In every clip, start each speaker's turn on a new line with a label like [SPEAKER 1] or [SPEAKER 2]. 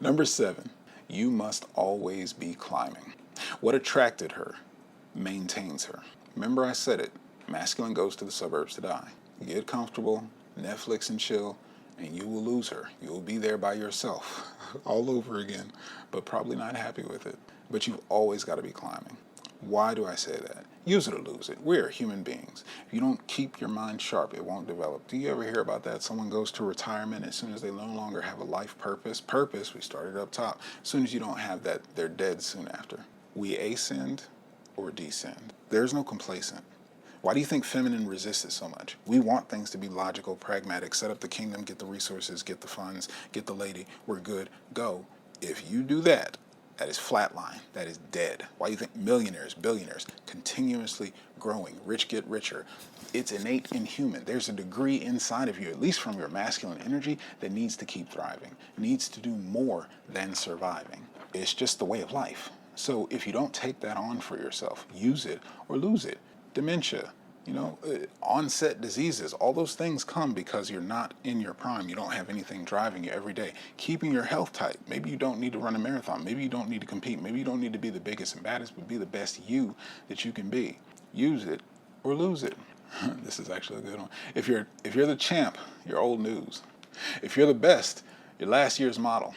[SPEAKER 1] Number 7, you must always be climbing. What attracted her maintains her. Remember I said it, masculine goes to the suburbs to die. Get comfortable, Netflix and chill, and you will lose her. You will be there by yourself all over again, but probably not happy with it. But you've always got to be climbing. Why do I say that? Use it or lose it. We're human beings. If you don't keep your mind sharp, it won't develop. Do you ever hear about that? Someone goes to retirement as soon as they no longer have a life purpose. Purpose, we started up top. As soon as you don't have that, they're dead soon after. We ascend or descend. There's no complacent. Why do you think feminine resists it so much? We want things to be logical, pragmatic, set up the kingdom, get the resources, get the funds, get the lady, we're good, go. If you do that, that is flatline. That is dead. Why do you think millionaires, billionaires, continuously growing, rich get richer? It's innate in human. There's a degree inside of you, at least from your masculine energy, that needs to keep thriving, needs to do more than surviving. It's just the way of life. So if you don't take that on for yourself, use it or lose it. Dementia, onset diseases, all those things come because you're not in your prime. You don't have anything driving you every day. Keeping your health tight. Maybe you don't need to run a marathon. Maybe you don't need to compete. Maybe you don't need to be the biggest and baddest, but be the best you that you can be. Use it or lose it. This is actually a good one. If you're the champ, you're old news. If you're the best, you're last year's model.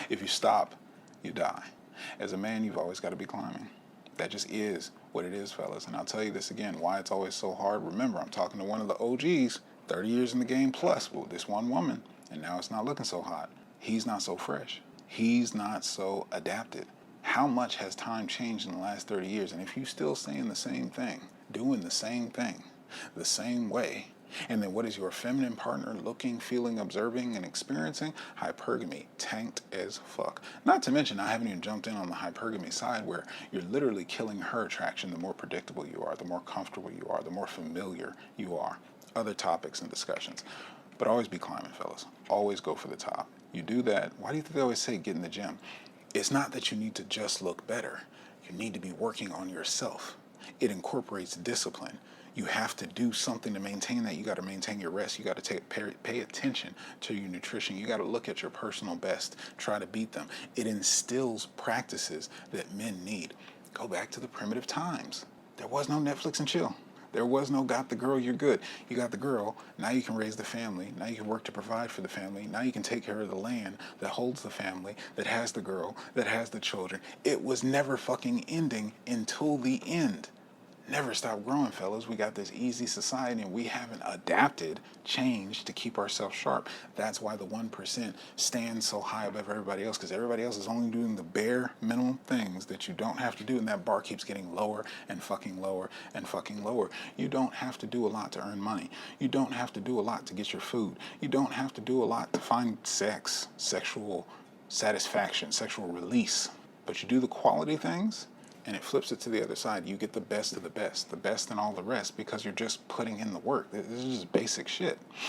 [SPEAKER 1] If you stop, you die. As a man, you've always got to be climbing. That just is what it is, fellas. And I'll tell you this again, why it's always so hard. Remember, I'm talking to one of the OGs, 30 years in the game plus, with this one woman, and now it's not looking so hot. He's not so fresh. He's not so adapted. How much has time changed in the last 30 years? And if you still saying the same thing, doing the same thing, the same way, and then what is your feminine partner looking, feeling, observing, and experiencing? Hypergamy, tanked as fuck. Not to mention, I haven't even jumped in on the hypergamy side where you're literally killing her attraction the more predictable you are, the more comfortable you are, the more familiar you are. Other topics and discussions. But always be climbing, fellas. Always go for the top. You do that. Why do you think they always say get in the gym? It's not that you need to just look better. You need to be working on yourself. It incorporates discipline. You have to do something to maintain that. You got to maintain your rest. You got to pay attention to your nutrition. You got to look at your personal best. Try to beat them. It instills practices that men need. Go back to the primitive times. There was no Netflix and chill. There was no got the girl, you're good. You got the girl, now you can raise the family. Now you can work to provide for the family. Now you can take care of the land that holds the family, that has the girl, that has the children. It was never fucking ending until the end. Never stop growing, fellas. We got this easy society and we haven't adapted, changed to keep ourselves sharp. That's why the 1% stands so high above everybody else, because everybody else is only doing the bare minimum things that you don't have to do, and that bar keeps getting lower and fucking lower and fucking lower. You don't have to do a lot to earn money. You don't have to do a lot to get your food. You don't have to do a lot to find sex, sexual satisfaction, sexual release. But you do the quality things, and it flips it to the other side. You get the best of the best in all the rest, because you're just putting in the work. This is just basic shit.